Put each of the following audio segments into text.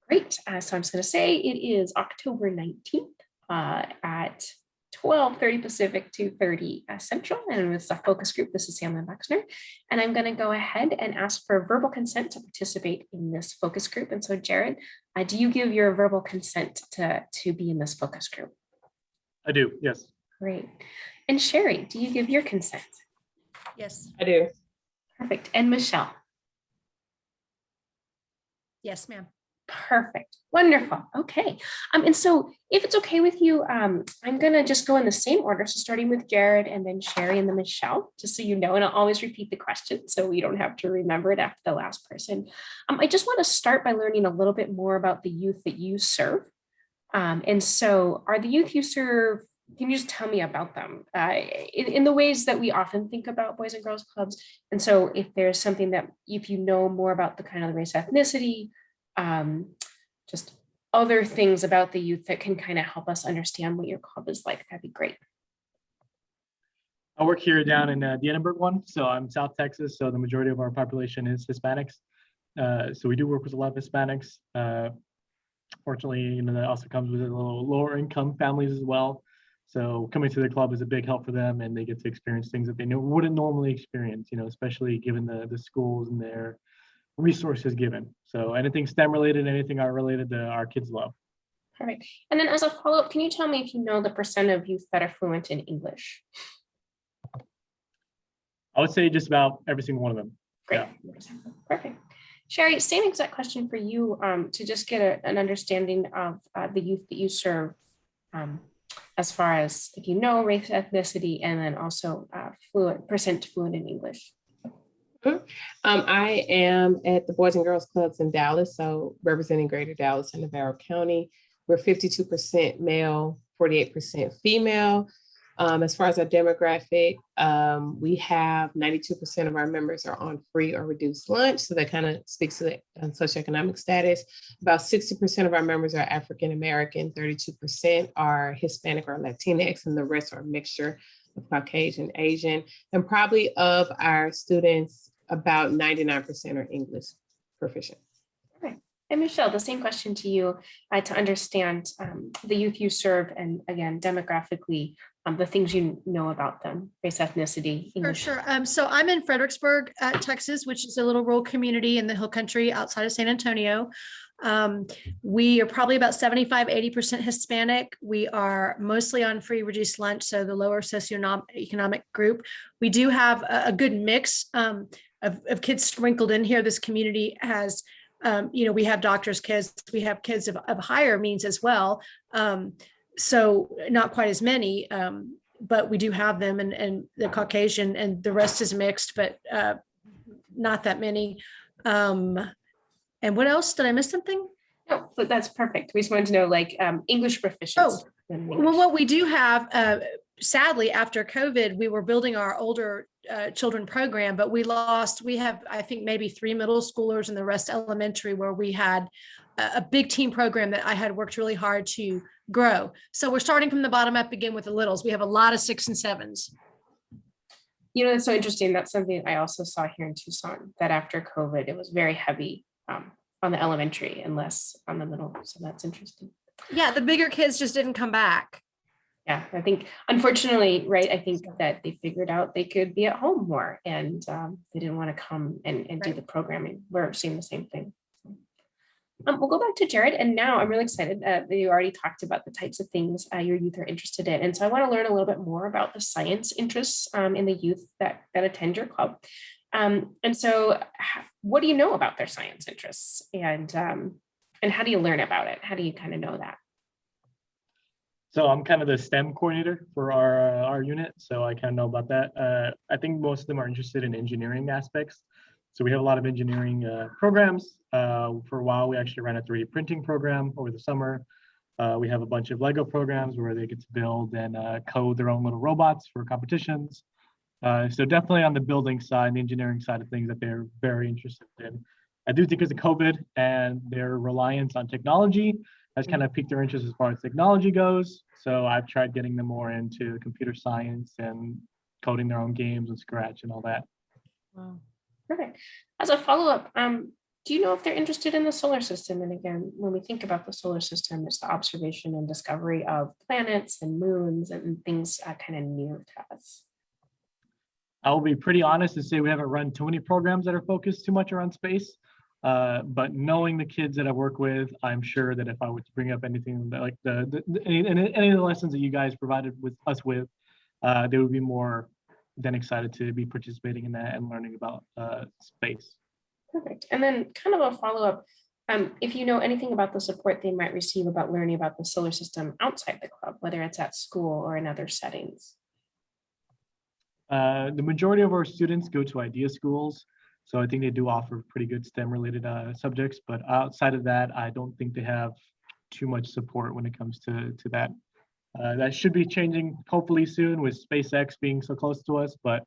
Great. So I'm just going to say it is October 19th at 12:30 Pacific, 2:30 Central, and it's a focus group. This is Sam Baxner, and I'm going to go ahead and ask for verbal consent to participate in this focus group. And so, Jared, do you give your verbal consent to be in this focus group? I do, yes. Great. And Sherry, do you give your consent? Yes. I do. Perfect. And Michelle? Yes, ma'am. Perfect. Wonderful. Okay. And so if it's okay with you, I'm going to just go in the same order. So starting with Jared and then Sherry and then Michelle, just so you know, and I'll always repeat the question so we don't have to remember it after the last person. I just want to start by learning a little bit more about the youth that you serve. And so are the youth you serve, can you just tell me about them in the ways that we often think about Boys and Girls Clubs? And so if there's something that, if you know more about the kind of the race, ethnicity, just other things about the youth that can kind of help us understand what your club is like, that'd be great. I work here down in the Edinburgh one. So I'm South Texas. So the majority of our population is Hispanics. So we do work with a lot of Hispanics. Fortunately, that also comes with a little lower income families as well. So coming to the club is a big help for them, and they get to experience things that they wouldn't normally experience, especially given the schools and their resources given. So anything STEM related, anything art related, our kids love. Perfect. And then as a follow-up, can you tell me if you know the percent of youth that are fluent in English? I would say just about every single one of them. Great. Yeah. Perfect. Sherry, same exact question for you to just get an understanding of the youth that you serve, as far as if you know race, ethnicity, and then also percent fluent in English. I am at the Boys and Girls Clubs in Dallas, so representing Greater Dallas and Navarro County. We're 52% male, 48% female. As far as our demographic, we have 92% of our members are on free or reduced lunch. So that kind of speaks to the socioeconomic status. About 60% of our members are African American, 32% are Hispanic or Latinx, and the rest are a mixture of Caucasian, Asian. And probably of our students, about 99% are English proficient. Okay. And Michelle, the same question to you to understand the youth you serve, and again, demographically, the things you know about them, race, ethnicity, English. For sure. So I'm in Fredericksburg, Texas, which is a little rural community in the Hill Country outside of San Antonio. We are probably about 75-80% Hispanic. We are mostly on free reduced lunch, so the lower socioeconomic group. We do have a good mix of kids sprinkled in here. This community has, we have doctors' kids, we have kids of higher means as well. So not quite as many, but we do have them, and the Caucasian, and the rest is mixed, but not that many. And what else? Did I miss something? No, but that's perfect. We just wanted to know English proficiency. Well, what we do have, sadly, after COVID, we were building our older children program, but we have, I think, maybe 3 middle schoolers and the rest elementary, where we had a big team program that I had worked really hard to grow. So we're starting from the bottom up again with the littles. We have a lot of 6 and 7s. It's so interesting. That's something I also saw here in Tucson, that after COVID, it was very heavy on the elementary and less on the middle. So that's interesting. Yeah, the bigger kids just didn't come back. Yeah, I think, unfortunately, right, I think that they figured out they could be at home more, and they didn't want to come and do the programming. We're seeing the same thing. We'll go back to Jared, and now I'm really excited that you already talked about the types of things your youth are interested in. And so I want to learn a little bit more about the science interests in the youth that attend your club. And so what do you know about their science interests, and how do you learn about it? How do you kind of know that? So I'm kind of the STEM coordinator for our unit. So I kind of know about that. I think most of them are interested in engineering aspects. So we have a lot of engineering programs. For a while, we actually ran a 3D printing program over the summer. We have a bunch of Lego programs where they get to build and code their own little robots for competitions. So definitely on the building side, the engineering side of things that they're very interested in. I do think because of COVID and their reliance on technology has kind of piqued their interest as far as technology goes. So I've tried getting them more into computer science and coding their own games and Scratch and all that. Wow. Perfect. As a follow-up, Do you know if they're interested in the solar system? And again, when we think about the solar system, it's the observation and discovery of planets and moons and things kind of near to us. I'll be pretty honest and say we haven't run too many programs that are focused too much around space. But knowing the kids that I work with, I'm sure that if I were to bring up anything that, like any of the lessons that you guys provided with us with, they would be more than excited to be participating in that and learning about space. Perfect. And then kind of a follow-up, if you know anything about the support they might receive about learning about the solar system outside the club, whether it's at school or in other settings. The majority of our students go to idea schools, so I think they do offer pretty good STEM related subjects, but outside of that, I don't think they have too much support when it comes to that. That should be changing hopefully soon with SpaceX being so close to us, but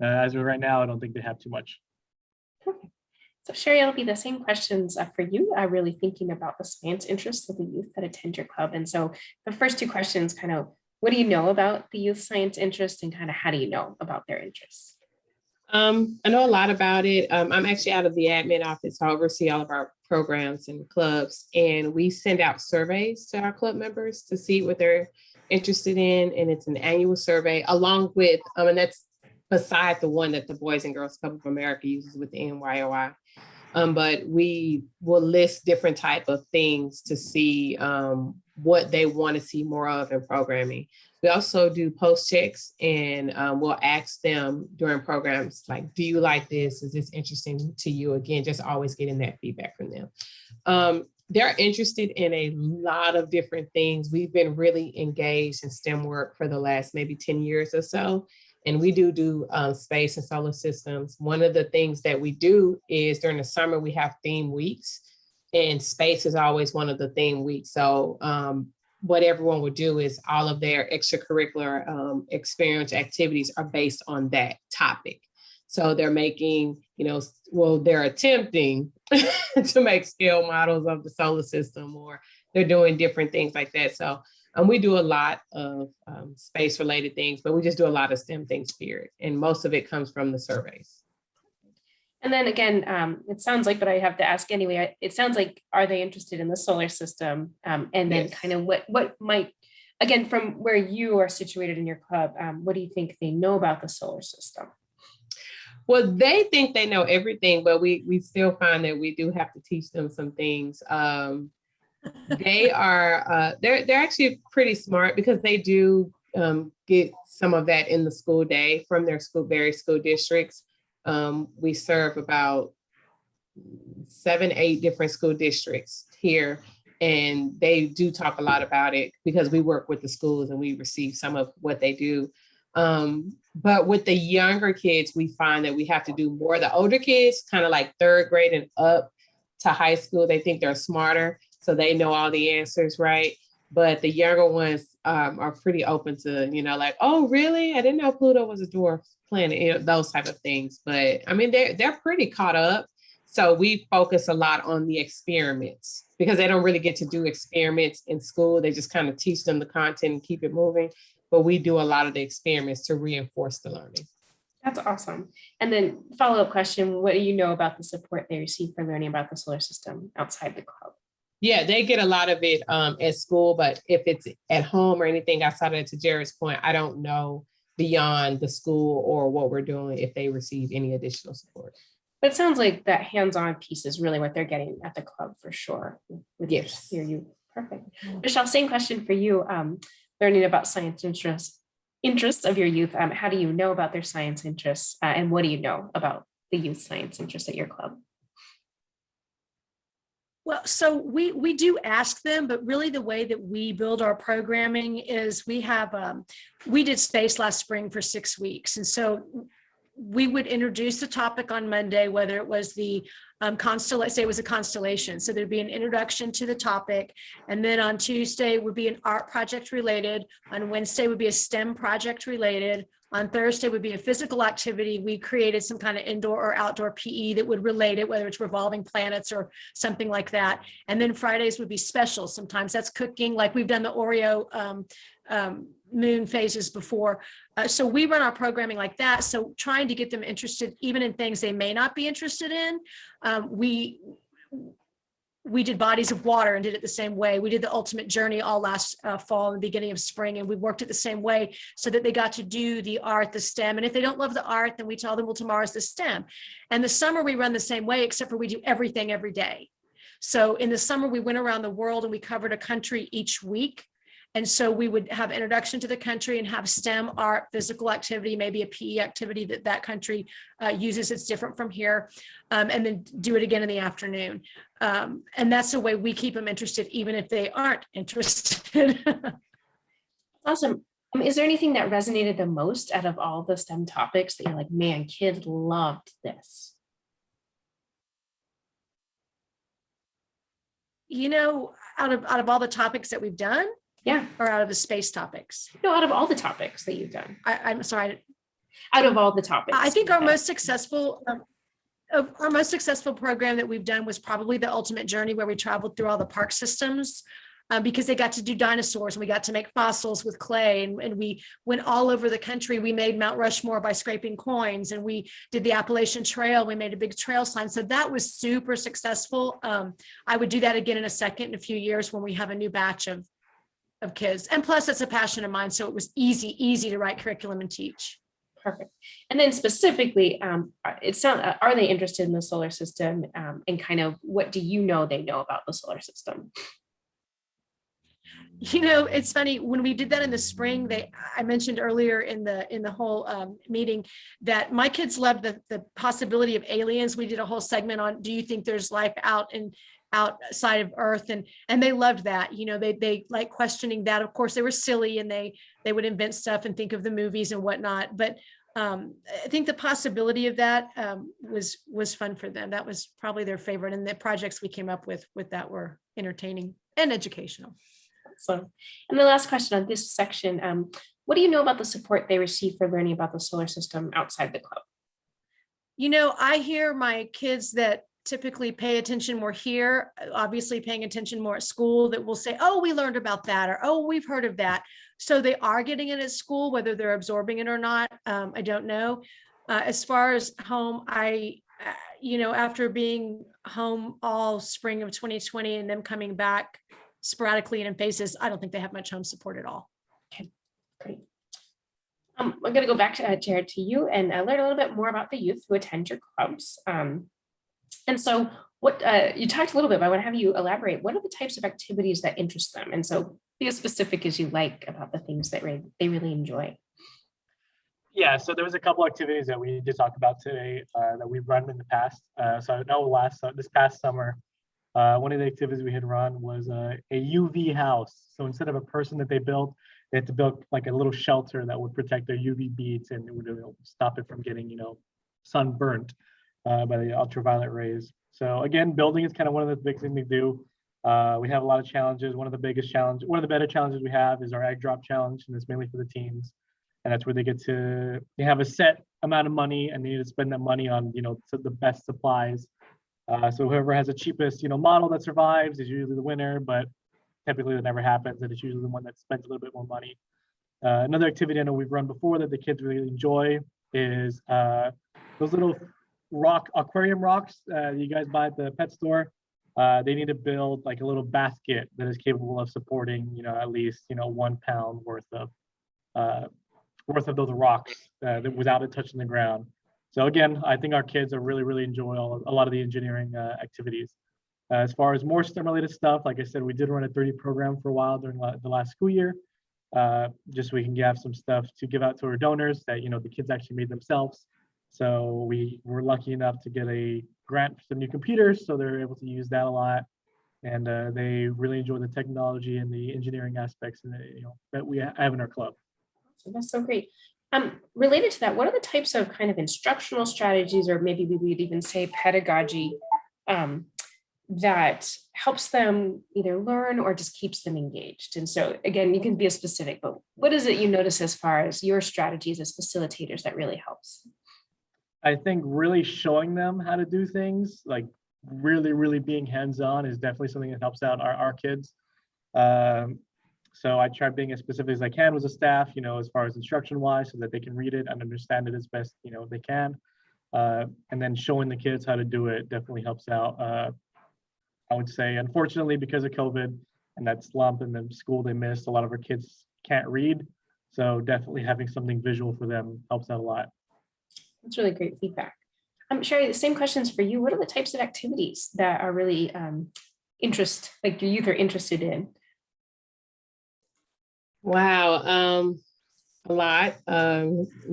as of right now, I don't think they have too much. Perfect. So Sherry, it'll be the same questions for you. I'm really thinking about the science interests of the youth that attend your club. And so the first two questions kind of, what do you know about the youth science interest and kind of how do you know about their interests? I know a lot about it. I'm actually out of the admin office. So I oversee all of our programs and clubs, and we send out surveys to our club members to see what they're interested in. And it's an annual survey along with, and that's beside the one that the Boys and Girls Club of America uses with the NYOI. But we will list different type of things to see what they want to see more of in programming. We also do post checks, and we'll ask them during programs like, do you like this? Is this interesting to you? Again, just always getting that feedback from them. They're interested in a lot of different things. We've been really engaged in STEM work for the last maybe 10 years or so. And we do space and solar systems. One of the things that we do is during the summer, we have theme weeks, and space is always one of the theme weeks. So what everyone would do is all of their extracurricular experience activities are based on that topic. So they're making, they're attempting to make scale models of the solar system, or they're doing different things like that. So we do a lot of space related things, but we just do a lot of STEM things, period. And most of it comes from the surveys. And then again, it sounds like, but I have to ask anyway, it sounds like, are they interested in the solar system? And then Yes. kind of what might, again, from where you are situated in your club, what do you think they know about the solar system? Well, they think they know everything, but we still find that we do have to teach them some things. They are, they're actually pretty smart because they do get some of that in the school day from their various school districts. We serve about 7-8 different school districts here, and they do talk a lot about it because we work with the schools and we receive some of what they do. But with the younger kids, we find that we have to do more. The older kids, kind of like 3rd grade and up to high school, they think they're smarter, so they know all the answers, right? But the younger ones are pretty open to, like, oh, really? I didn't know Pluto was a dwarf planet, those type of things. But I mean, they're pretty caught up. So we focus a lot on the experiments because they don't really get to do experiments in school. They just kind of teach them the content and keep it moving. But we do a lot of the experiments to reinforce the learning. That's awesome. And then follow-up question, what do you know about the support they receive for learning about the solar system outside the club? Yeah, they get a lot of it at school, but if it's at home or anything outside of it, to Jared's point, I don't know beyond the school or what we're doing if they receive any additional support. But it sounds like that hands-on piece is really what they're getting at the club for sure. With Yes. your youth. Perfect. Michelle, same question for you. Learning about science interests of your youth. How do you know about their science interests? And what do you know about the youth science interests at your club? Well, so we do ask them, but really the way that we build our programming is we did space last spring for 6 weeks. And so we would introduce the topic on Monday, whether it was the constellation, say it was a constellation. So there'd be an introduction to the topic. And then on Tuesday would be an art project related. On Wednesday would be a STEM project related. On Thursday would be a physical activity. We created some kind of indoor or outdoor PE that would relate it, whether it's revolving planets or something like that. And then Fridays would be special. Sometimes that's cooking, like we've done the Oreo moon phases before. So we run our programming like that. So trying to get them interested, even in things they may not be interested in. We did Bodies of Water and did it the same way. We did the Ultimate Journey all last fall and the beginning of spring, and we worked it the same way so that they got to do the art, the STEM. And if they don't love the art, then we tell them, well, tomorrow's the STEM. And the summer we run the same way, except for we do everything every day. So in the summer, we went around the world and we covered a country each week. And so we would have introduction to the country and have STEM, art, physical activity, maybe a PE activity that country uses. It's different from here. And then do it again in the afternoon. And that's the way we keep them interested, even if they aren't interested. Awesome. Is there anything that resonated the most out of all the STEM topics that you're like, man, kids loved this? You know, out of all the topics that we've done, Yeah. or out of the space topics? No, out of all the topics that you've done. I'm sorry. Out of all the topics. I think you've our done. most successful program that we've done was probably the Ultimate Journey, where we traveled through all the park systems, because they got to do dinosaurs and we got to make fossils with clay, and we went all over the country. We made Mount Rushmore by scraping coins, and we did the Appalachian Trail. We made a big trail sign. So that was super successful. I would do that again in a second, in a few years, when we have a new batch of kids. And plus it's a passion of mine. So it was easy to write curriculum and teach. Perfect. And then specifically, are they interested in the solar system, and kind of what do you know they know about the solar system? You know, it's funny, when we did that in the spring, I mentioned earlier in the whole meeting that my kids loved the possibility of aliens. We did a whole segment on, do you think there's life outside of Earth, and they loved that. You know, they like questioning that. Of course, they were silly and they would invent stuff and think of the movies and whatnot. But I think the possibility of that was fun for them. That was probably their favorite. And the projects we came up with that were entertaining and educational. So, and the last question on this section, what do you know about the support they receive for learning about the solar system outside the club? You know, I hear my kids that typically pay attention more here, obviously paying attention more at school, that will say, oh, we learned about that, or, oh, we've heard of that. So they are getting it at school, whether they're absorbing it or not. I don't know. As far as home, you know, after being home all spring of 2020 and them coming back sporadically and in phases, I don't think they have much home support at all. Okay, great. I'm going to go back to Jared, to you, and learn a little bit more about the youth who attend your clubs. And so what you talked a little bit, but I want to have you elaborate. What are the types of activities that interest them? And so be as specific as you like about the things that they really enjoy. Yeah, so there was a couple activities that we did talk about today that we've run in the past. So I know this past summer, one of the activities we had run was a UV house. So instead of a person that they built, they had to build like a little shelter that would protect their UV beads and it would stop it from getting, sunburnt by the ultraviolet rays. So again, building is kind of one of the big things we do. We have a lot of challenges. One of the better challenges we have is our egg drop challenge, and it's mainly for the teens. And that's where they have a set amount of money and they need to spend that money on, the best supplies. So whoever has the cheapest, model that survives is usually the winner, but typically that never happens. And it's usually the one that spends a little bit more money. Another activity I know we've run before that the kids really enjoy is those little aquarium rocks you guys buy at the pet store. They need to build like a little basket that is capable of supporting, at least, 1 pound worth of those rocks without it touching the ground. So again, I think our kids are really enjoy a lot of the engineering activities. As far as more STEM related stuff, like I said, we did run a 30 program for a while during the last school year, just so we can have some stuff to give out to our donors that, the kids actually made themselves. So we were lucky enough to get a grant for some new computers, so they're able to use that a lot. And they really enjoy the technology and the engineering aspects that we have in our club. So that's so great. Related to that, what are the types of kind of instructional strategies, or maybe we would even say pedagogy, that helps them either learn or just keeps them engaged? And so again, you can be as specific, but what is it you notice as far as your strategies as facilitators that really helps? I think really showing them how to do things, like really being hands-on, is definitely something that helps out our kids. So I try being as specific as I can with the staff, as far as instruction wise, so that they can read it and understand it as best, they can. And then showing the kids how to do it definitely helps out. I would say, unfortunately, because of COVID and that slump in the school they missed, a lot of our kids can't read. So definitely having something visual for them helps out a lot. That's really great feedback. Sherry, the same questions for you. What are the types of activities that are really like your youth are interested in? Wow, a lot.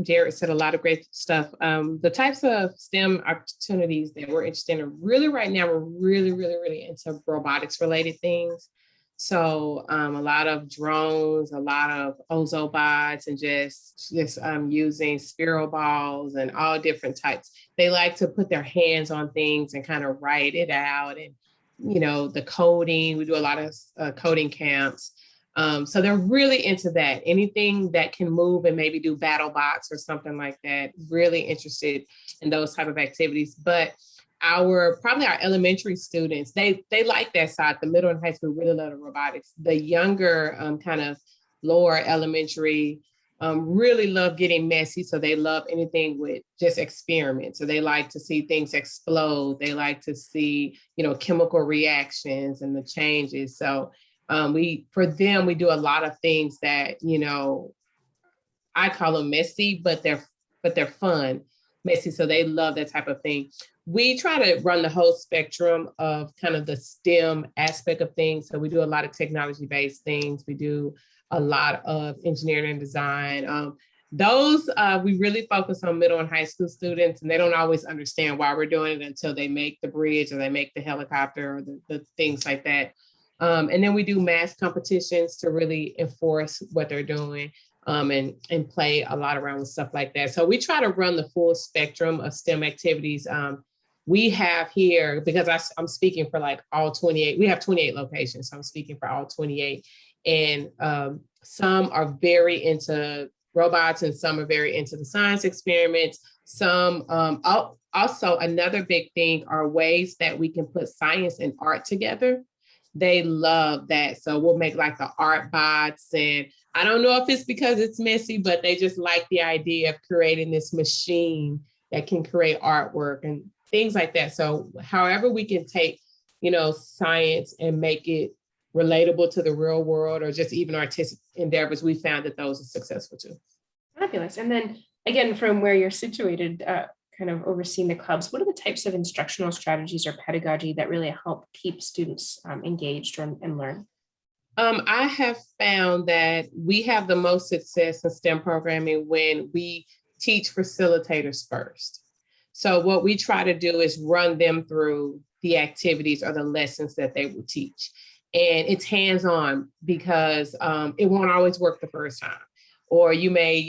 Jared said a lot of great stuff. The types of STEM opportunities that we're interested in really right now, we're really into robotics related things. So a lot of drones, a lot of ozobots, and just using spiral balls and all different types. They like to put their hands on things and kind of write it out, and the coding. We do a lot of coding camps. So they're really into that. Anything that can move and maybe do battle bots or something like that. Really interested in those type of activities. But probably our elementary students, they like that side. The middle and high school really love the robotics. The younger kind of lower elementary really love getting messy. So they love anything with just experiments. So they like to see things explode. They like to see, chemical reactions and the changes. So for them, we do a lot of things that, I call them messy, but they're fun, messy. So they love that type of thing. We try to run the whole spectrum of kind of the STEM aspect of things. So we do a lot of technology-based things. We do a lot of engineering and design. Those we really focus on middle and high school students, and they don't always understand why we're doing it until they make the bridge or they make the helicopter or the things like that. And then we do math competitions to really enforce what they're doing and play a lot around with stuff like that. So we try to run the full spectrum of STEM activities. We have here, because I'm speaking for like all 28, we have 28 locations. So I'm speaking for all 28. And some are very into robots and some are very into the science experiments. Some also another big thing are ways that we can put science and art together. They love that. So we'll make like the art bots, and I don't know if it's because it's messy, but they just like the idea of creating this machine that can create artwork and things like that. So however we can take, science and make it relatable to the real world or just even artistic endeavors, we found that those are successful too. Fabulous. And then again, from where you're situated, kind of overseeing the clubs, what are the types of instructional strategies or pedagogy that really help keep students engaged and learn? I have found that we have the most success in STEM programming when we teach facilitators first. So what we try to do is run them through the activities or the lessons that they will teach. And it's hands-on because it won't always work the first time. Or you may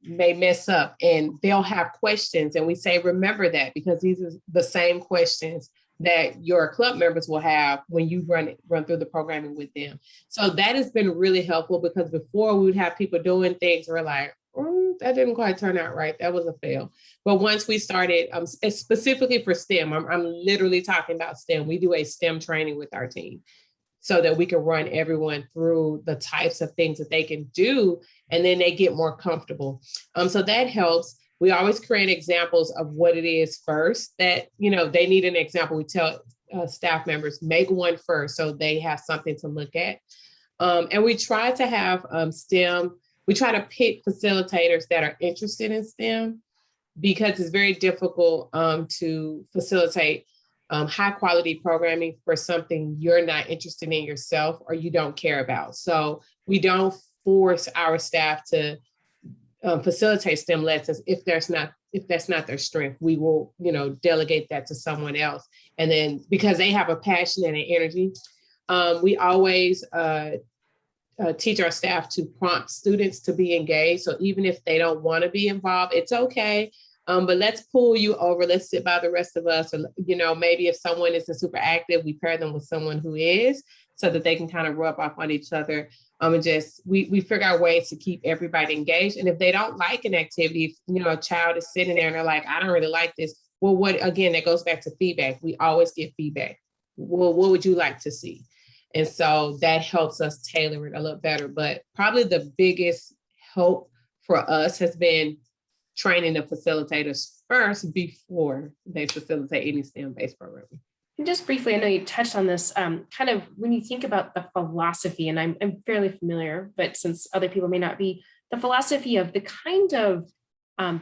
mess up and they'll have questions. And we say, remember that, because these are the same questions that your club members will have when you run through the programming with them. So that has been really helpful, because before we would have people doing things, we're like, that didn't quite turn out right. That was a fail. But once we started, specifically for STEM, I'm literally talking about STEM. We do a STEM training with our team so that we can run everyone through the types of things that they can do, and then they get more comfortable. So that helps. We always create examples of what it is first that, they need an example. We tell staff members, make one first so they have something to look at. And we try to have STEM, we try to pick facilitators that are interested in STEM, because it's very difficult to facilitate high quality programming for something you're not interested in yourself or you don't care about. So we don't force our staff to facilitate STEM lessons if that's not their strength. We will, delegate that to someone else. And then because they have a passion and an energy, we always teach our staff to prompt students to be engaged. So even if they don't want to be involved, it's okay. But let's pull you over. Let's sit by the rest of us. Or, maybe if someone isn't super active, we pair them with someone who is, so that they can kind of rub off on each other. And just, we figure out ways to keep everybody engaged. And if they don't like an activity, if, a child is sitting there and they're like, I don't really like this. Well, again, that goes back to feedback. We always get feedback. Well, what would you like to see? And so that helps us tailor it a little better. But probably the biggest help for us has been training the facilitators first before they facilitate any STEM-based programming. And just briefly, I know you touched on this, kind of when you think about the philosophy, and I'm fairly familiar, but since other people may not be, the philosophy of the kind of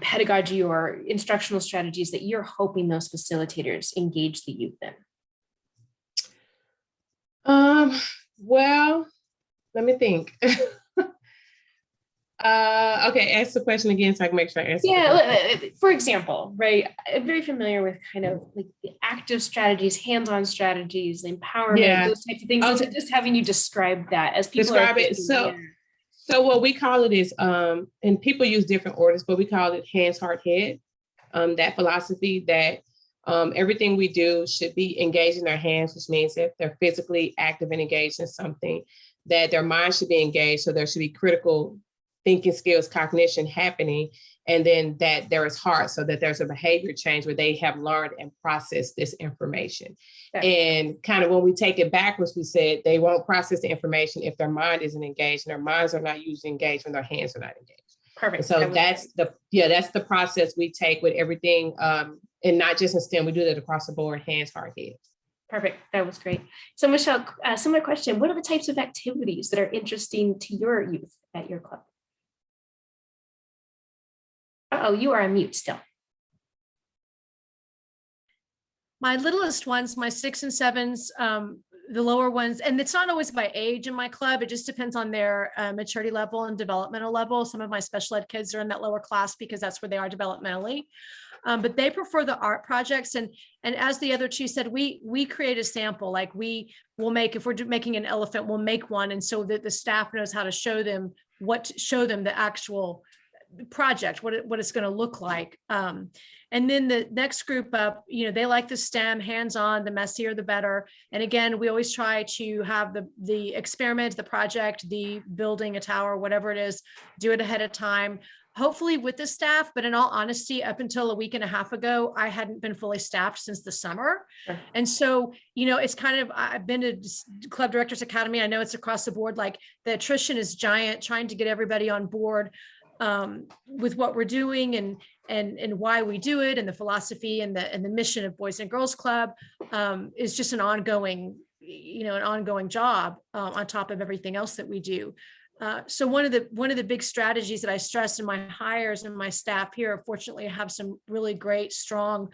pedagogy or instructional strategies that you're hoping those facilitators engage the youth in. Well, let me think. Okay, ask the question again so I can make sure I answer. Yeah, for example, right, I'm very familiar with kind of like the active strategies, hands-on strategies, empowerment, Yeah. those types of things. And so Okay. just having you describe that as people Describe are it. thinking, So what we call it is, and people use different orders, but we call it hands, heart, head. That philosophy that everything we do should be engaging their hands, which means if they're physically active and engaged in something, that their mind should be engaged. So there should be critical thinking skills, cognition happening, and then that there is heart, so that there's a behavior change where they have learned and processed this information. Yeah. And kind of when we take it backwards, we said they won't process the information if their mind isn't engaged, and their minds are not usually engaged when their hands are not engaged. perfect. So that's the process we take with everything, and not just in STEM. We do that across the board: hands, heart, head. Perfect. That was great. So Michelle, similar question. What are the types of activities that are interesting to your youth at your club? Oh, you are on mute still. My littlest ones, my 6 and 7s, the lower ones, and it's not always by age in my club. It just depends on their maturity level and developmental level. Some of my special ed kids are in that lower class because that's where they are developmentally. But they prefer the art projects. And as the other two said, we create a sample, like we will make, if we're making an elephant, we'll make one. And so that the staff knows how to show them the actual project, what it's going to look like. And then the next group up, they like the STEM, hands-on, the messier, the better. And again, we always try to have the experiment, the project, the building a tower, whatever it is, do it ahead of time, hopefully with the staff. But in all honesty, up until a week and a half ago, I hadn't been fully staffed since the summer. Sure. And so, it's kind of, I've been to Club Directors Academy. I know it's across the board, like the attrition is giant, trying to get everybody on board with what we're doing and why we do it, and the philosophy and the mission of Boys and Girls Club is just an ongoing job on top of everything else that we do. So one of the big strategies that I stress in my hires and my staff here, fortunately I have some really great, strong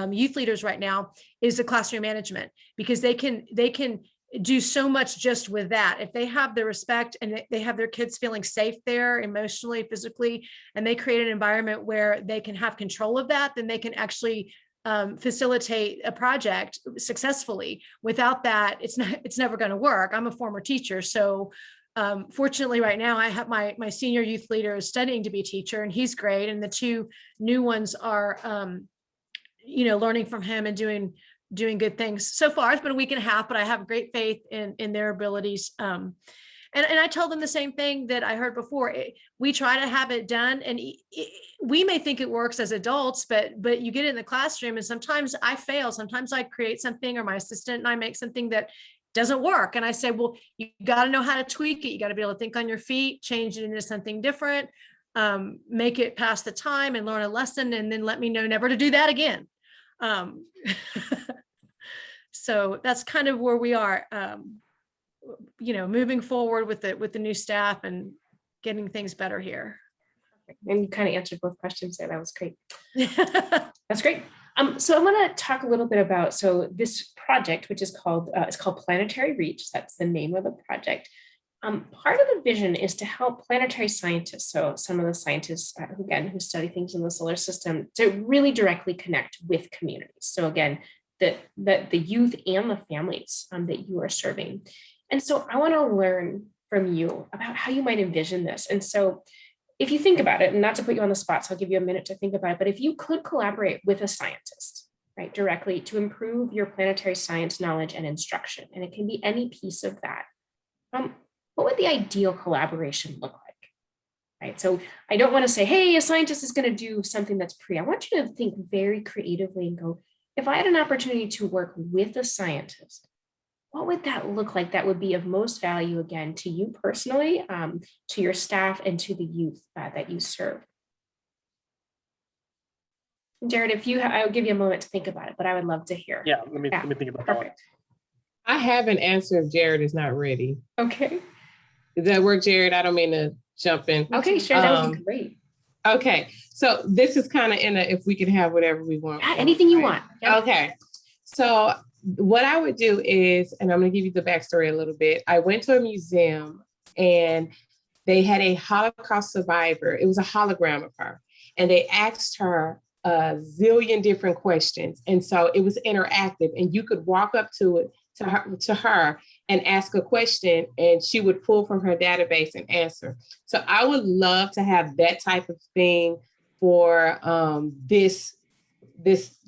youth leaders right now, is the classroom management, because they can do so much just with that. If they have the respect and they have their kids feeling safe there emotionally, physically, and they create an environment where they can have control of that, then they can actually facilitate a project successfully. Without that, it's never going to work. I'm a former teacher, so fortunately right now I have my senior youth leader is studying to be a teacher, and he's great, and the two new ones are learning from him and doing good things. So far, it's been a week and a half, but I have great faith in their abilities. And I told them the same thing that I heard before. We try to have it done, and we may think it works as adults, but you get in the classroom, and sometimes I fail. Sometimes I create something, or my assistant and I make something that doesn't work. And I say, well, you got to know how to tweak it. You got to be able to think on your feet, change it into something different, make it pass the time and learn a lesson, and then let me know never to do that again. So that's kind of where we are, moving forward with the new staff and getting things better here. And you kind of answered both questions there. That was great. That's great. So I want to talk a little bit about, this project, which is called, it's called Planetary Reach. That's the name of the project. Part of the vision is to help planetary scientists, so some of the scientists who study things in the solar system, to really directly connect with communities. So again, the youth and the families that you are serving. And so I want to learn from you about how you might envision this. And so if you think about it, and not to put you on the spot, so I'll give you a minute to think about it, but if you could collaborate with a scientist, right, directly to improve your planetary science knowledge and instruction, and it can be any piece of that, what would the ideal collaboration look like? Right. So I don't want to say, hey, a scientist is going to do something that's I want you to think very creatively and go, if I had an opportunity to work with a scientist what would that look like that would be of most value again to you personally, to your staff, and to the youth that you serve? Jared, if you, I'll give you a moment to think about it, but I would love to hear. Yeah, let me think about that one. Perfect. I have an answer if Jared is not ready. Okay. Does that work, Jared? I don't mean to jump in. Okay, sure. That would be great. Okay, so this is kind of in a, if we can have whatever we want. Yeah, anything you want. Yeah. Okay, so what I would do is, and I'm gonna give you the backstory a little bit. I went to a museum and they had a Holocaust survivor. It was a hologram of her. And they asked her a zillion different questions. And so it was interactive and you could walk up to her and ask a question and she would pull from her database and answer. So I would love to have that type of thing for this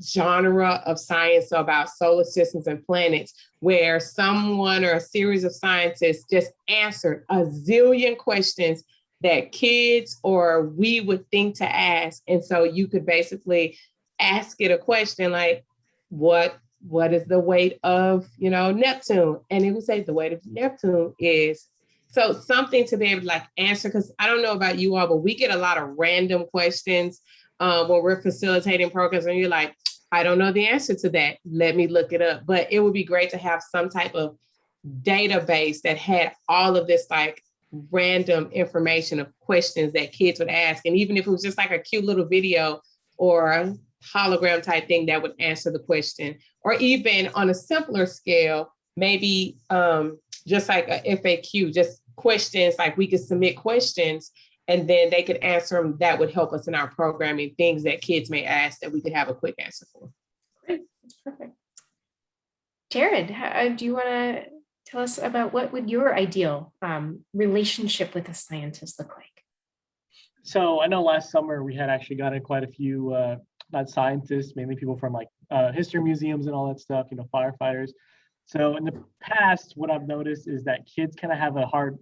genre of science about solar systems and planets, where someone or a series of scientists just answered a zillion questions that kids or we would think to ask. And so you could basically ask it a question like, what is the weight of, Neptune? And it would say the weight of Neptune is. So something to be able to like answer, because I don't know about you all, but we get a lot of random questions when we're facilitating programs and you're like, I don't know the answer to that. Let me look it up. But it would be great to have some type of database that had all of this like random information of questions that kids would ask. And even if it was just like a cute little video or a hologram type thing that would answer the question, or even on a simpler scale, maybe just like a FAQ, just questions, like we could submit questions and then they could answer them. That would help us in our programming, things that kids may ask that we could have a quick answer for. Great, that's perfect. Jared, do you want to tell us about what would your ideal relationship with a scientist look like? So I know last summer we had actually gotten quite a few, not scientists, mainly people from like history museums and all that stuff, firefighters. So in the past, what I've noticed is that kids kind of have a hard,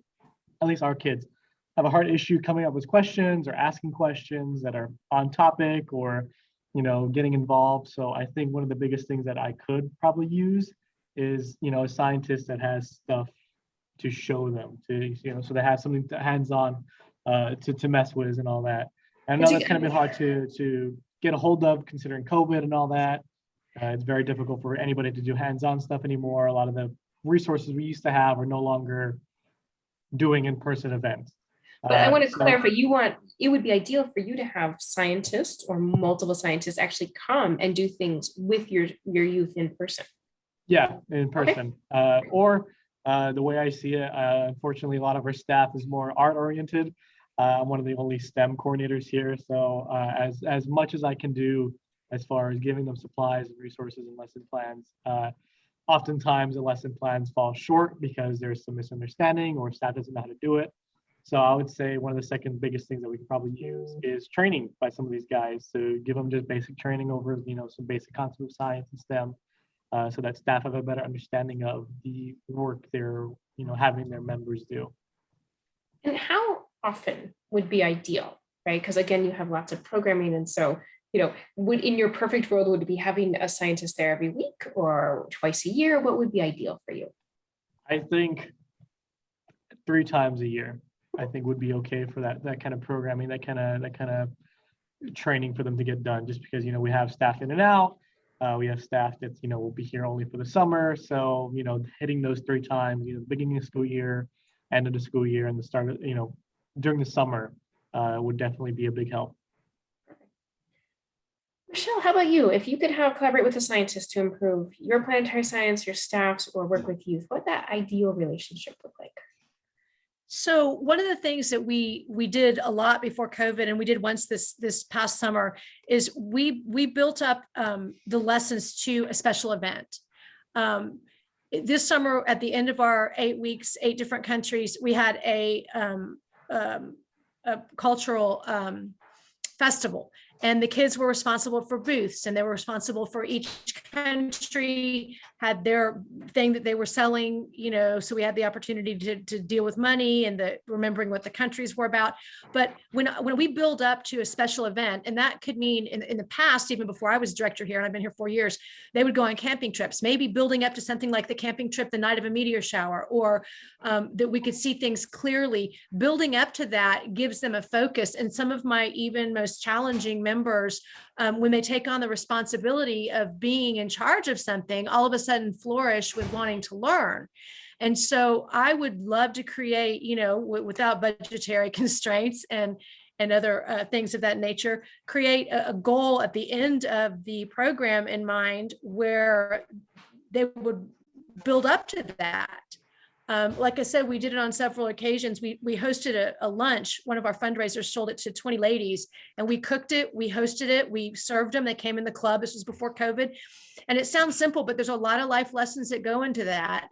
at least our kids, have a hard issue coming up with questions or asking questions that are on topic or, getting involved. So I think one of the biggest things that I could probably use is, a scientist that has stuff to show them, so they have something hands-on to mess with and all that. And I know that's kind of been hard to get a hold of considering COVID and all that. It's very difficult for anybody to do hands-on stuff anymore. A lot of the resources we used to have are no longer doing in-person events. But I want to clarify, it would be ideal for you to have scientists or multiple scientists actually come and do things with your youth in person. Yeah, in person. Okay. Or the way I see it, unfortunately, a lot of our staff is more art-oriented. I'm one of the only STEM coordinators here. So as much as I can do as far as giving them supplies and resources and lesson plans, oftentimes the lesson plans fall short because there's some misunderstanding or staff doesn't know how to do it. So I would say one of the second biggest things that we could probably use is training by some of these guys to give them just basic training over, some basic concepts of science and STEM, so that staff have a better understanding of the work they're, having their members do. And how often would be ideal, right? Because again, you have lots of programming. And so, would in your perfect world, would it be having a scientist there every week or twice a year? What would be ideal for you? I think 3 times a year, I think would be okay for that kind of programming, that kind of training for them to get done, just because, we have staff in and out. We have staff that, will be here only for the summer. So, hitting those 3 times, beginning of school year, end of the school year, and the start of, during the summer would definitely be a big help. Michelle, how about you? If you could collaborate with a scientist to improve your planetary science, your staffs, or work with youth, what would that ideal relationship look like? So one of the things that we did a lot before COVID, and we did once this past summer, is we built up the lessons to a special event. This summer, at the end of our 8 weeks, 8 different countries, we had a cultural festival. And the kids were responsible for booths, and they were responsible for each country had their thing that they were selling, so we had the opportunity to deal with money and remembering what the countries were about. But when we build up to a special event, and that could mean in the past, even before I was director here, and I've been here 4 years, they would go on camping trips, maybe building up to something like the camping trip the night of a meteor shower, or that we could see things clearly. Building up to that gives them a focus. And some of my even most challenging members, when they take on the responsibility of being in charge of something, all of a sudden flourish with wanting to learn. And so I would love to create, without budgetary constraints and other things of that nature, create a goal at the end of the program in mind where they would build up to that. Like I said, we did it on several occasions. We hosted a lunch. One of our fundraisers sold it to 20 ladies, and we cooked it, we hosted it, we served them. They came in the club. This was before COVID. And it sounds simple, but there's a lot of life lessons that go into that.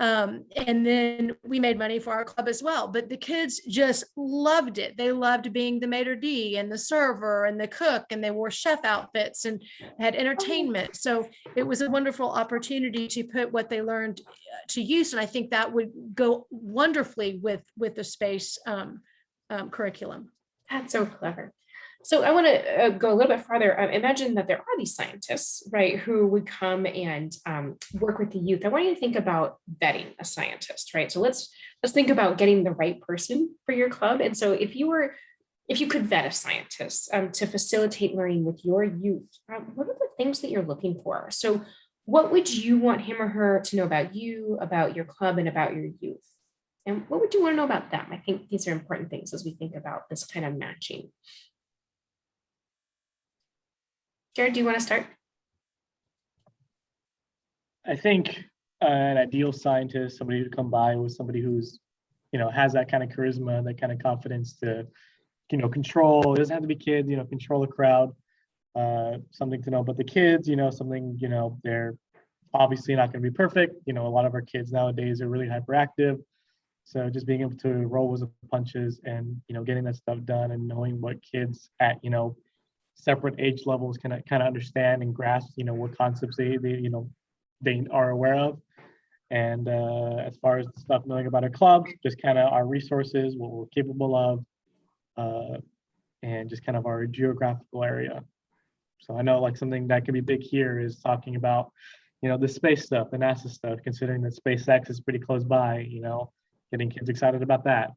And then we made money for our club as well. But the kids just loved it. They loved being the maitre d' and the server and the cook, and they wore chef outfits and had entertainment. So it was a wonderful opportunity to put what they learned to use. And I think that would go wonderfully with the space curriculum. That's so clever. So I want to go a little bit farther. Imagine that there are these scientists, right, who would come and work with the youth. I want you to think about vetting a scientist, right? So let's think about getting the right person for your club. And so if you could vet a scientist to facilitate learning with your youth, what are the things that you're looking for? So what would you want him or her to know about you, about your club, and about your youth? And what would you want to know about them? I think these are important things as we think about this kind of matching. Jared, do you want to start? I think an ideal scientist, somebody to come by with somebody who's, has that kind of charisma, that kind of confidence to, control. It doesn't have to be kids, control a crowd. Something to know about the kids, something, they're obviously not going to be perfect. A lot of our kids nowadays are really hyperactive. So just being able to roll with the punches and, getting that stuff done and knowing what kids at, separate age levels can kind of understand and grasp, what concepts they are aware of. And as far as the stuff knowing about our club, just kind of our resources, what we're capable of, and just kind of our geographical area. So I know like something that could be big here is talking about, the space stuff, the NASA stuff, considering that SpaceX is pretty close by, getting kids excited about that.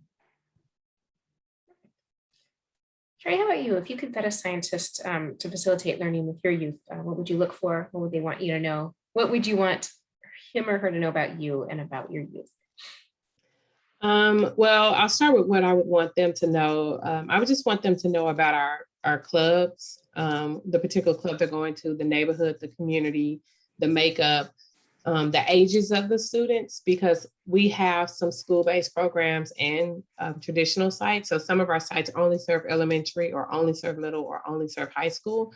Trey, how about you? If you could vet a scientist to facilitate learning with your youth, what would you look for? What would they want you to know? What would you want him or her to know about you and about your youth? Well, I'll start with what I would want them to know. I would just want them to know about our clubs, the particular club they're going to, the neighborhood, the community, the makeup, the ages of the students, because we have some school-based programs and traditional sites. So some of our sites only serve elementary or only serve middle or only serve high school.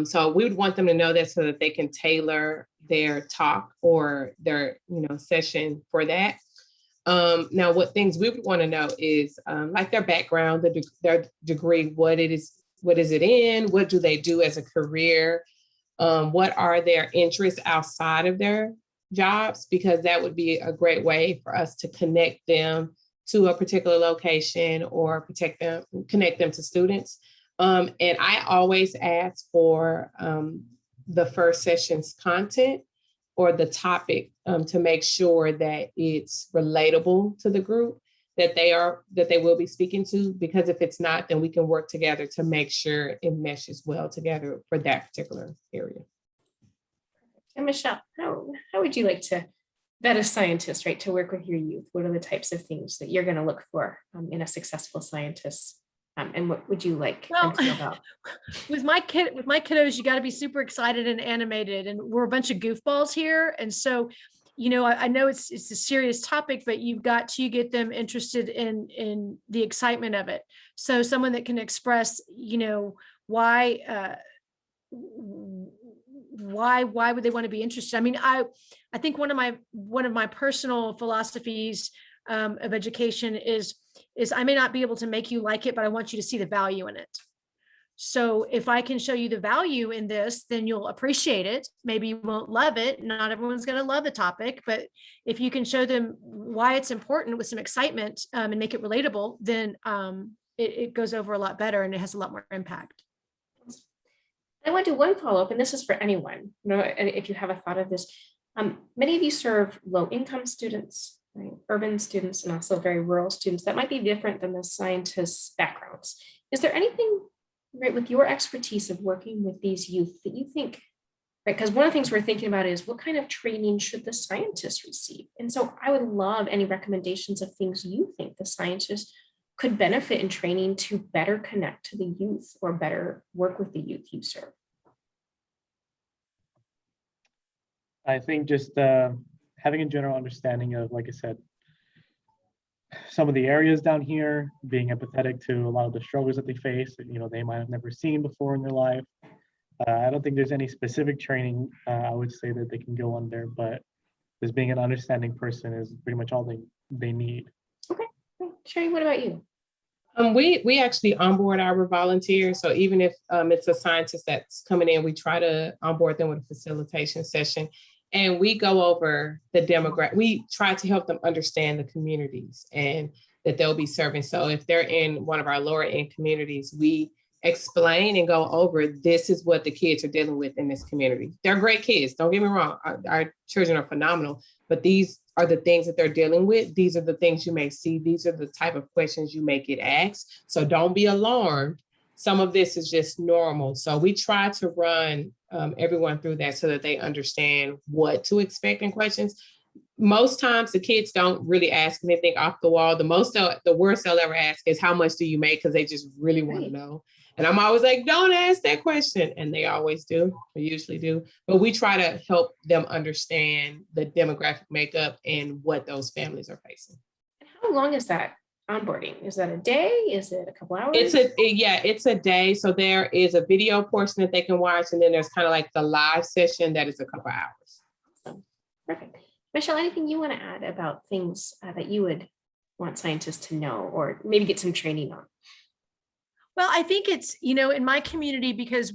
So we would want them to know that so that they can tailor their talk or their session for that. Now, what things we would want to know is like their background, their degree, what is it in, what do they do as a career? What are their interests outside of their jobs? Because that would be a great way for us to connect them to a particular location or connect them to students. And I always ask for the first session's content or the topic to make sure that it's relatable to the group that they will be speaking to, because if it's not, then we can work together to make sure it meshes well together for that particular area. And Michelle, how would you like to vet a scientist, right, to work with your youth? What are the types of things that you're going to look for in a successful scientist? And what would you like them to know about? With my kiddos, you got to be super excited and animated, and we're a bunch of goofballs here. And so, I know it's a serious topic, but you've got to get them interested in the excitement of it. So someone that can express, why would they want to be interested? I mean, I think one of my personal philosophies of education is I may not be able to make you like it, but I want you to see the value in it. So if I can show you the value in this, then you'll appreciate it. Maybe you won't love it. Not everyone's going to love the topic, but if you can show them why it's important with some excitement, and make it relatable, then it goes over a lot better and it has a lot more impact. I want to do one follow-up, and this is for anyone, and if you have a thought of this. Many of you serve low-income students, right? Urban students, and also very rural students that might be different than the scientists' backgrounds. Is there anything, right, with your expertise of working with these youth that you think, right? Because one of the things we're thinking about is what kind of training should the scientists receive? And so I would love any recommendations of things you think the scientists could benefit in training to better connect to the youth or better work with the youth you serve. I think just having a general understanding of, like I said, some of the areas down here, being empathetic to a lot of the struggles that they face that, they might have never seen before in their life. I don't think there's any specific training I would say that they can go under, but just being an understanding person is pretty much all they need. Okay, Sherry, what about you? We actually onboard our volunteers. So even if it's a scientist that's coming in, we try to onboard them with a facilitation session. And we go over the demographic. We try to help them understand the communities and that they'll be serving. So if they're in one of our lower end communities, we explain and go over, this is what the kids are dealing with in this community. They're great kids. Don't get me wrong. Our children are phenomenal, but these are the things that they're dealing with. These are the things you may see. These are the type of questions you may get asked. So don't be alarmed. Some of this is just normal. So we try to run everyone through that so that they understand what to expect in questions. Most times the kids don't really ask anything off the wall. The worst they'll ever ask is, how much do you make? Because they just really want to know. And I'm always like, don't ask that question. And they always do, or usually do. But we try to help them understand the demographic makeup and what those families are facing. How long is that onboarding? Is that a day? Is it a couple hours? It's a day. So there is a video portion that they can watch. And then there's kind of like the live session that is a couple hours. Awesome. Perfect. Michelle, anything you want to add about things that you would want scientists to know or maybe get some training on? Well, I think it's, in my community, because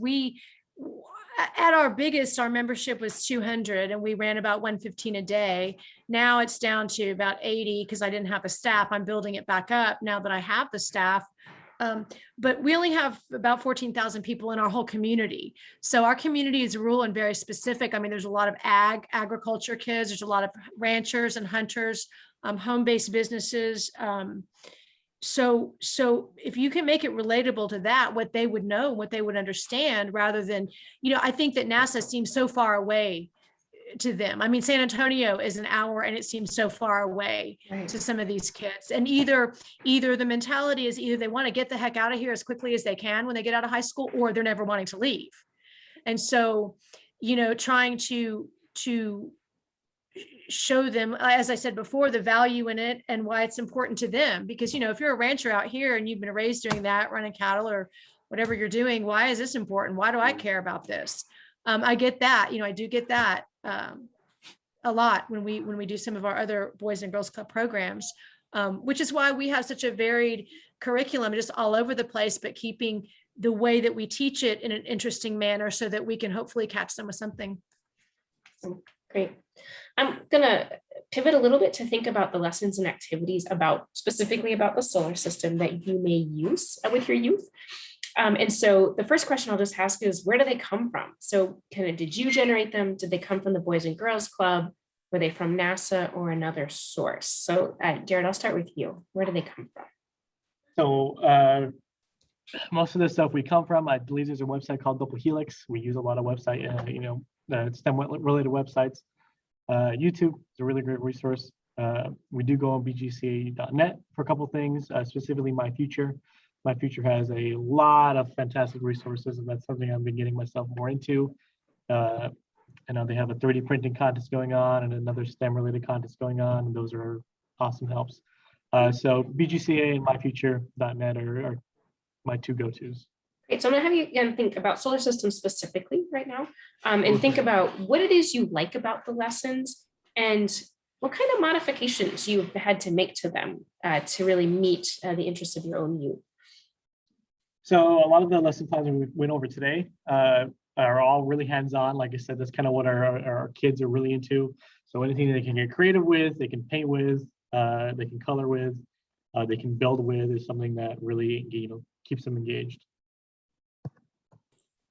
at our biggest, our membership was 200 and we ran about 115 a day. Now it's down to about 80 because I didn't have a staff. I'm building it back up now that I have the staff. But we only have about 14,000 people in our whole community. So our community is rural and very specific. I mean, there's a lot of agriculture kids. There's a lot of ranchers and hunters, home-based businesses. So if you can make it relatable to that, what they would know, what they would understand, rather than, I think that NASA seems so far away to them. I mean, San Antonio is an hour and it seems so far away to some of these kids. And either the mentality is either they want to get the heck out of here as quickly as they can when they get out of high school, or they're never wanting to leave. And so, trying to show them, as I said before, the value in it and why it's important to them. Because, if you're a rancher out here and you've been raised doing that, running cattle or whatever you're doing, why is this important? Why do I care about this? I get that, I do get that a lot when we do some of our other Boys and Girls Club programs, which is why we have such a varied curriculum, just all over the place, but keeping the way that we teach it in an interesting manner so that we can hopefully catch them with something. Great. I'm going to pivot a little bit to think about the lessons and activities specifically about the solar system that you may use with your youth. And so the first question I'll just ask is, where do they come from? So did you generate them? Did they come from the Boys and Girls Club? Were they from NASA or another source? So Jared, I'll start with you. Where do they come from? So most of the stuff we come from, I believe there's a website called Double Helix. We use a lot of website, STEM related websites. YouTube is a really great resource. We do go on bgca.net for a couple things, specifically My Future. My Future has a lot of fantastic resources, and that's something I've been getting myself more into. I know they have a 3D printing contest going on and another STEM related contest going on, and those are awesome helps. So BGCA and myfuture.net are my two go-tos. Great. So I'm going to have you again think about solar systems specifically right now, and think about what it is you like about the lessons and what kind of modifications you've had to make to them to really meet the interests of your own youth. So a lot of the lesson plans we went over today are all really hands-on. Like I said, that's kind of what our kids are really into. So anything they can get creative with, they can paint with, they can color with, they can build with is something that really, keeps them engaged.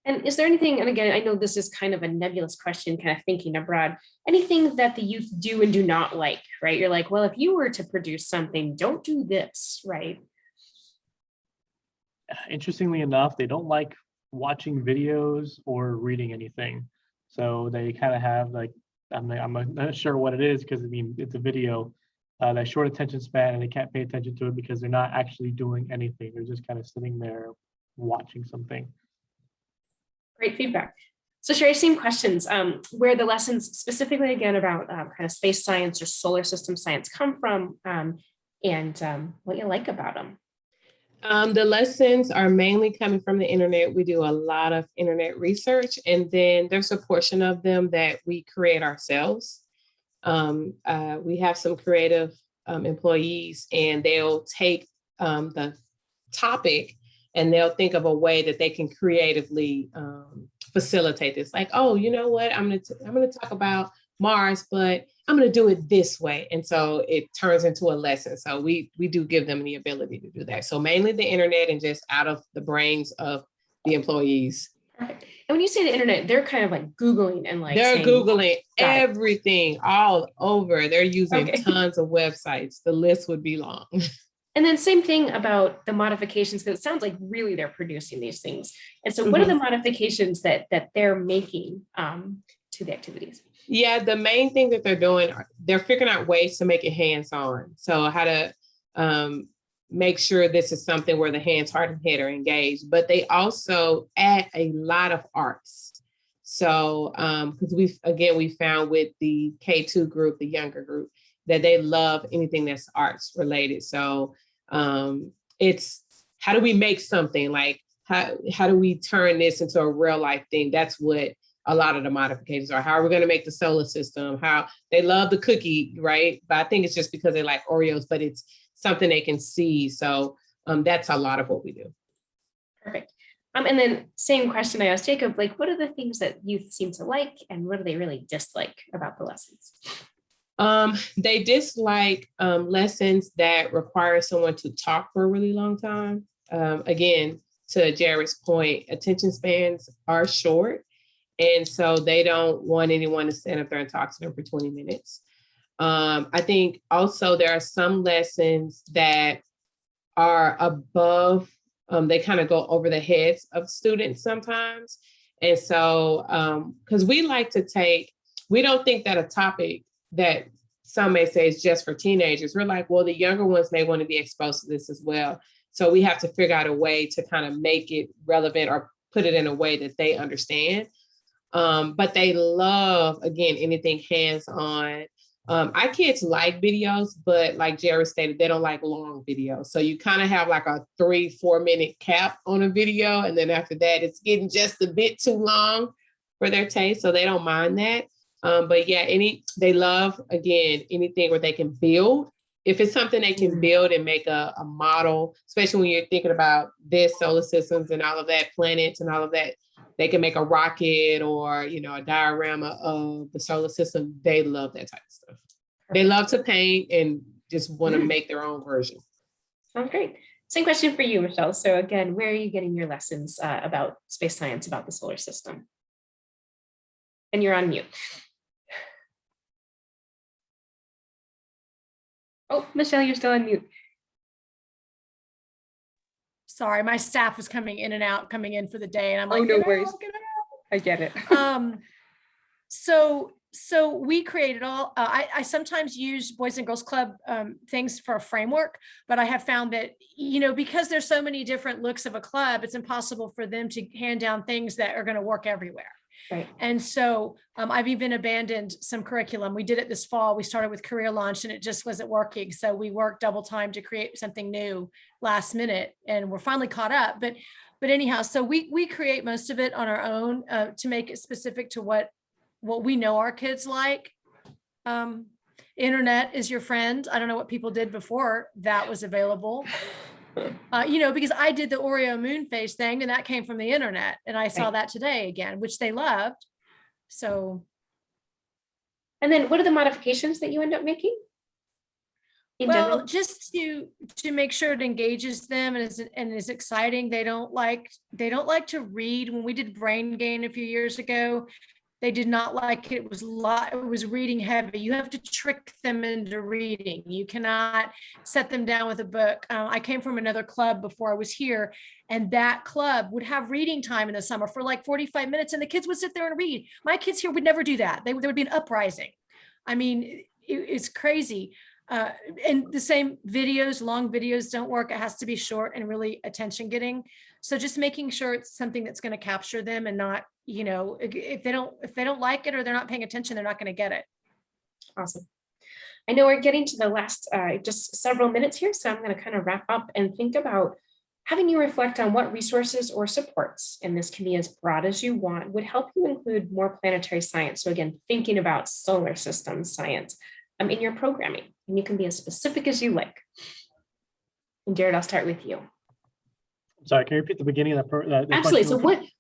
And is there anything, and again, I know this is kind of a nebulous question, kind of thinking abroad, anything that the youth do and do not like, right? You're like, well, if you were to produce something, don't do this, right? Interestingly enough, they don't like watching videos or reading anything. So they kind of have like, I'm not sure what it is because I mean, it's a video, that short attention span, and they can't pay attention to it because they're not actually doing anything. They're just kind of sitting there watching something. Great feedback. So Sherry, same questions, where the lessons specifically again about kind of space science or solar system science come from, and what you like about them. The lessons are mainly coming from the internet. We do a lot of internet research, and then there's a portion of them that we create ourselves. We have some creative employees, and they'll take the topic and they'll think of a way that they can creatively facilitate this. Like, oh, you know what? I'm gonna talk about Mars, but I'm gonna do it this way. And so it turns into a lesson. So we do give them the ability to do that. So mainly the internet and just out of the brains of the employees. Perfect. And when you say the internet, they're kind of like Googling and like They're saying, Googling Got it. everything all over. They're using Okay. tons of websites. The list would be long. And then same thing about the modifications, because it sounds like really they're producing these things. And so what are the modifications that they're making to the activities? Yeah, the main thing that they're doing, they're figuring out ways to make it hands-on. So how to make sure this is something where the hands, heart, and head are engaged, but they also add a lot of arts. So because we found with the K2 group, the younger group, that they love anything that's arts related. So it's how do we make something, like how do we turn this into a real life thing? That's what a lot of the modifications are. How are we going to make the solar system? How they love the cookie, right? But I think it's just because they like Oreos, but it's something they can see. So that's a lot of what we do. Perfect. And then same question I asked Jacob, like, what are the things that youth seem to like and what do they really dislike about the lessons? They dislike lessons that require someone to talk for a really long time. Again, to Jared's point, attention spans are short. And so they don't want anyone to stand up there and talk to them for 20 minutes. I think also there are some lessons that are above, they kind of go over the heads of students sometimes. And so, because we don't think that a topic that some may say is just for teenagers. We're like, well, the younger ones may want to be exposed to this as well. So we have to figure out a way to kind of make it relevant or put it in a way that they understand. But they love, again, anything hands-on. Our kids like videos, but like Jared stated, they don't like long videos. So you kind of have like a 3-4 minute cap on a video. And then after that, it's getting just a bit too long for their taste. So they don't mind that. But yeah, they love, again, anything where they can build. If it's something they can build and make a model, especially when you're thinking about this solar systems and all of that, planets and all of that, they can make a rocket or, a diorama of the solar system. They love that type of stuff. They love to paint and just want to make their own version. Sounds great. Same question for you, Michelle. So again, where are you getting your lessons about space science, about the solar system? And you're on mute. Oh, Michelle, you're still on mute. Sorry, my staff was coming in and out, coming in for the day. And I'm like, no worries. Get out. I get it. So we created all, I sometimes use Boys and Girls Club things for a framework, but I have found that, because there's so many different looks of a club, it's impossible for them to hand down things that are going to work everywhere. Right. And so I've even abandoned some curriculum. We did it this fall. We started with career launch and it just wasn't working. So we worked double time to create something new last minute and we're finally caught up. But anyhow, so we create most of it on our own to make it specific to what we know our kids like. Internet is your friend. I don't know what people did before that was available. Because I did the Oreo moon face thing and that came from the internet and I saw Right. that today again, which they loved. So, And then what are the modifications that you end up making? In well, general? just to make sure it engages them and is exciting. They don't like to read. When we did brain gain a few years ago, they did not like it. It was reading heavy. You have to trick them into reading. You cannot set them down with a book. I came from another club before I was here, and that club would have reading time in the summer for like 45 minutes, and the kids would sit there and read. My kids here would never do that. There would be an uprising. I mean, it's crazy. And the same videos, long videos don't work. It has to be short and really attention getting. So just making sure it's something that's going to capture them and not, if they don't like it or they're not paying attention, they're not going to get it. Awesome. I know we're getting to the last just several minutes here, so I'm going to kind of wrap up and think about having you reflect on what resources or supports, and this can be as broad as you want, would help you include more planetary science. So again, thinking about solar system science in your programming, and you can be as specific as you like. And Jared, I'll start with you. Sorry, can you repeat the beginning of that? Absolutely. So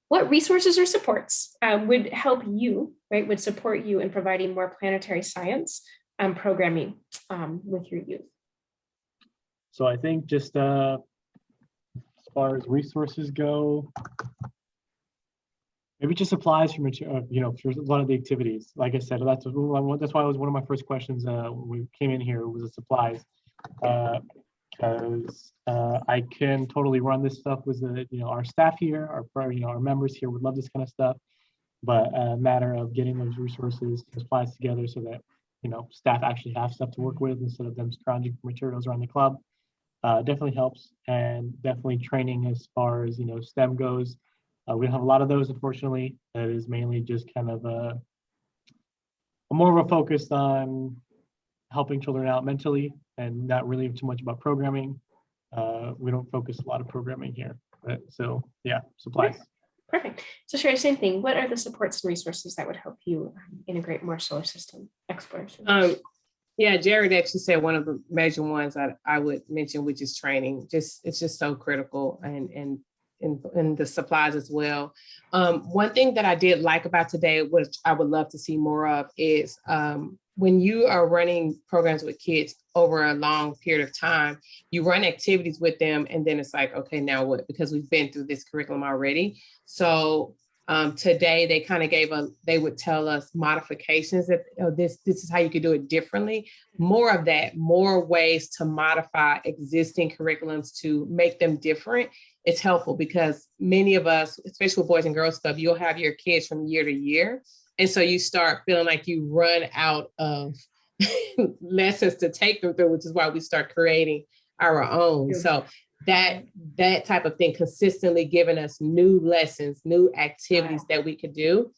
what resources or supports would help you, right, would support you in providing more planetary science programming with your youth? So I think just as far as resources go, maybe just supplies for material, for a lot of the activities. Like I said, that's why it was one of my first questions when we came in here, was the supplies. Because I can totally run this stuff with our staff here, our members here would love this kind of stuff, but a matter of getting those resources, supplies together so that staff actually have stuff to work with instead of them scrounging for materials around the club definitely helps. And definitely training as far as STEM goes. We don't have a lot of those, unfortunately. That is mainly just kind of a more of a focus on helping children out mentally and not really too much about programming. We don't focus a lot of programming here. So yeah, supplies. Perfect. So Sherry, same thing. What are the supports and resources that would help you integrate more solar system exploration? Yeah, Jared actually said one of the major ones I would mention, which is training. It's just so critical, and the supplies as well. One thing that I did like about today, which I would love to see more of, is when you are running programs with kids over a long period of time, you run activities with them, and then it's like, okay, now what? Because we've been through this curriculum already. So today they kind of they would tell us modifications that this is how you could do it differently. More of that, more ways to modify existing curriculums to make them different. It's helpful because many of us, especially with Boys and Girls Club, you'll have your kids from year to year. And so you start feeling like you run out of lessons to take them through, which is why we start creating our own. So that type of thing, consistently giving us new lessons, new activities that we could do.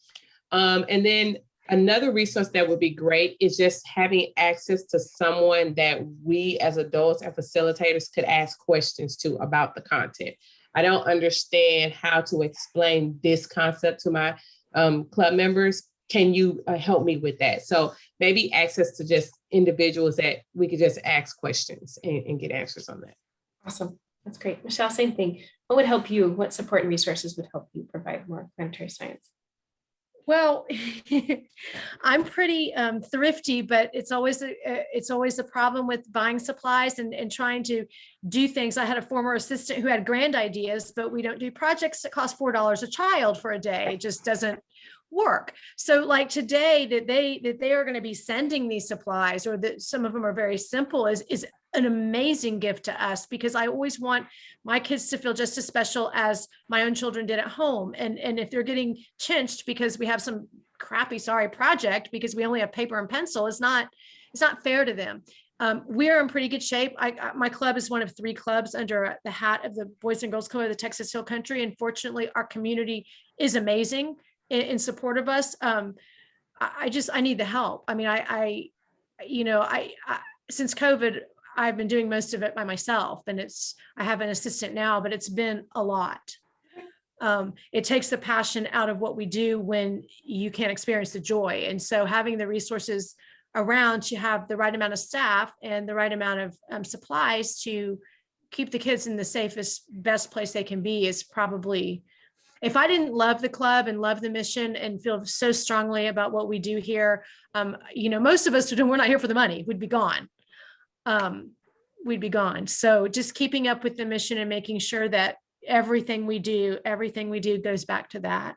And then another resource that would be great is just having access to someone that we as adults and facilitators could ask questions to about the content. I don't understand how to explain this concept to my club members. Can you help me with that? So maybe access to just individuals that we could just ask questions and get answers on that. Awesome. That's great. Michelle, same thing. What would help you? What support and resources would help you provide more planetary science? Well, I'm pretty thrifty, but it's always a problem with buying supplies and trying to do things. I had a former assistant who had grand ideas, but we don't do projects that cost $4 a child for a day. It just doesn't work. So like today that they are going to be sending these supplies, or that some of them are very simple, is an amazing gift to us, because I always want my kids to feel just as special as my own children did at home. And if they're getting chinched because we have some crappy, sorry project because we only have paper and pencil, it's not fair to them. We're in pretty good shape. My club is one of 3 clubs under the hat of the Boys and Girls Club of the Texas Hill Country. And fortunately, our community is amazing in support of us. I need the help. I mean, since COVID, I've been doing most of it by myself, and I have an assistant now, but it's been a lot. It takes the passion out of what we do when you can't experience the joy. And so having the resources around to have the right amount of staff and the right amount of supplies to keep the kids in the safest, best place they can be is probably, if I didn't love the club and love the mission and feel so strongly about what we do here, most of us, we're not here for the money, we'd be gone. We'd be gone. So just keeping up with the mission and making sure that everything we do goes back to that.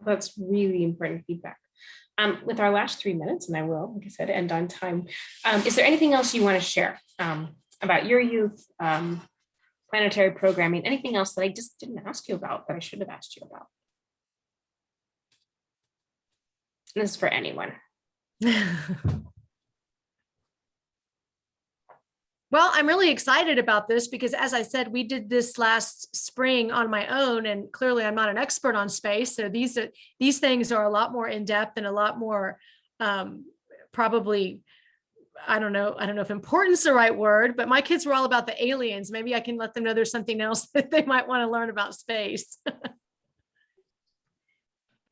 That's really important feedback. With our last 3 minutes, and I will, like I said, end on time. Is there anything else you want to share about your youth, planetary programming, anything else that I just didn't ask you about that I should have asked you about? And this is for anyone. Well, I'm really excited about this because, as I said, we did this last spring on my own, and clearly I'm not an expert on space. So these things are a lot more in depth and a lot more probably, I don't know if important's the right word, but my kids were all about the aliens. Maybe I can let them know there's something else that they might want to learn about space.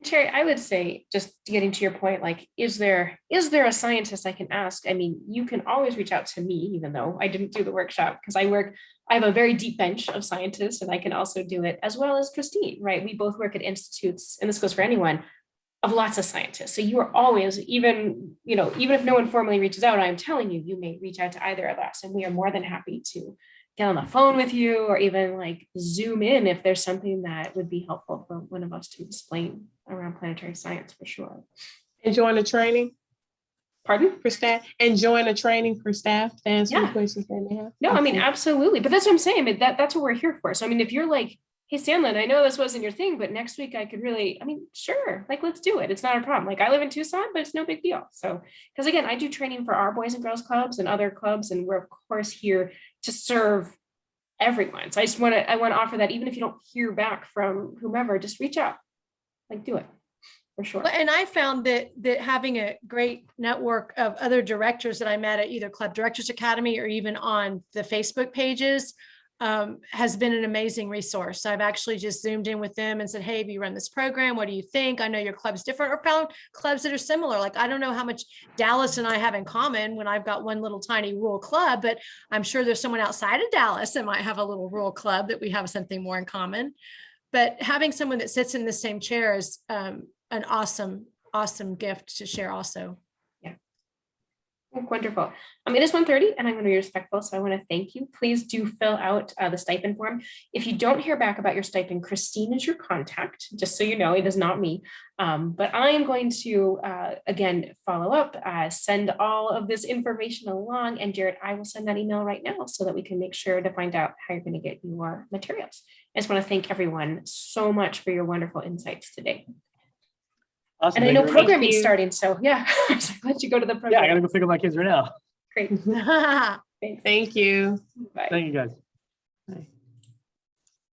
Sherry, I would say, just getting to your point, like, is there a scientist I can ask? I mean, you can always reach out to me, even though I didn't do the workshop, because I have a very deep bench of scientists, and I can also do it, as well as Christine, right? We both work at institutes, and this goes for anyone, of lots of scientists. So you are always, even if no one formally reaches out, I'm telling you, you may reach out to either of us, and we are more than happy to get on the phone with you, or even like Zoom in if there's something that would be helpful for one of us to explain around planetary science, for sure. And join the training Pardon? for staff, and join a training for staff to answer Yeah. the questions they may have. No, I mean, Okay. absolutely. But that's what I'm saying. But that's what we're here for. So, I mean, if you're like, hey, Stanley, I know this wasn't your thing, but next week I could really, I mean, sure, like, let's do it. It's not a problem. Like, I live in Tucson, but it's no big deal. So, because again, I do training for our Boys and Girls Clubs and other clubs, and we're of course here to serve everyone. So I want to offer that, even if you don't hear back from whomever, just reach out, like, do it, for sure. Well, and I found that having a great network of other directors that I met at either Club Directors Academy or even on the Facebook pages has been an amazing resource. So I've actually just Zoomed in with them and said, hey, have you run this program? What do you think? I know your club's different, or found clubs that are similar. Like, I don't know how much Dallas and I have in common when I've got one little tiny rural club, but I'm sure there's someone outside of Dallas that might have a little rural club that we have something more in common. But having someone that sits in the same chair is an awesome gift to share also. Wonderful. It is 1:30 and I'm going to be respectful, so I want to thank you. Please do fill out the stipend form. If you don't hear back about your stipend, Christine is your contact, just so you know. It is not me. But I am going to, again, follow up, send all of this information along. And Jared, I will send that email right now so that we can make sure to find out how you're going to get your materials. I just want to thank everyone so much for your wonderful insights today. Awesome. And I know Thank you very much. programming you. starting, so yeah, I'm so glad you go to the Yeah, I program. gotta go pick up my kids right now. Great. Thanks. Thank you. Bye. Thank you guys.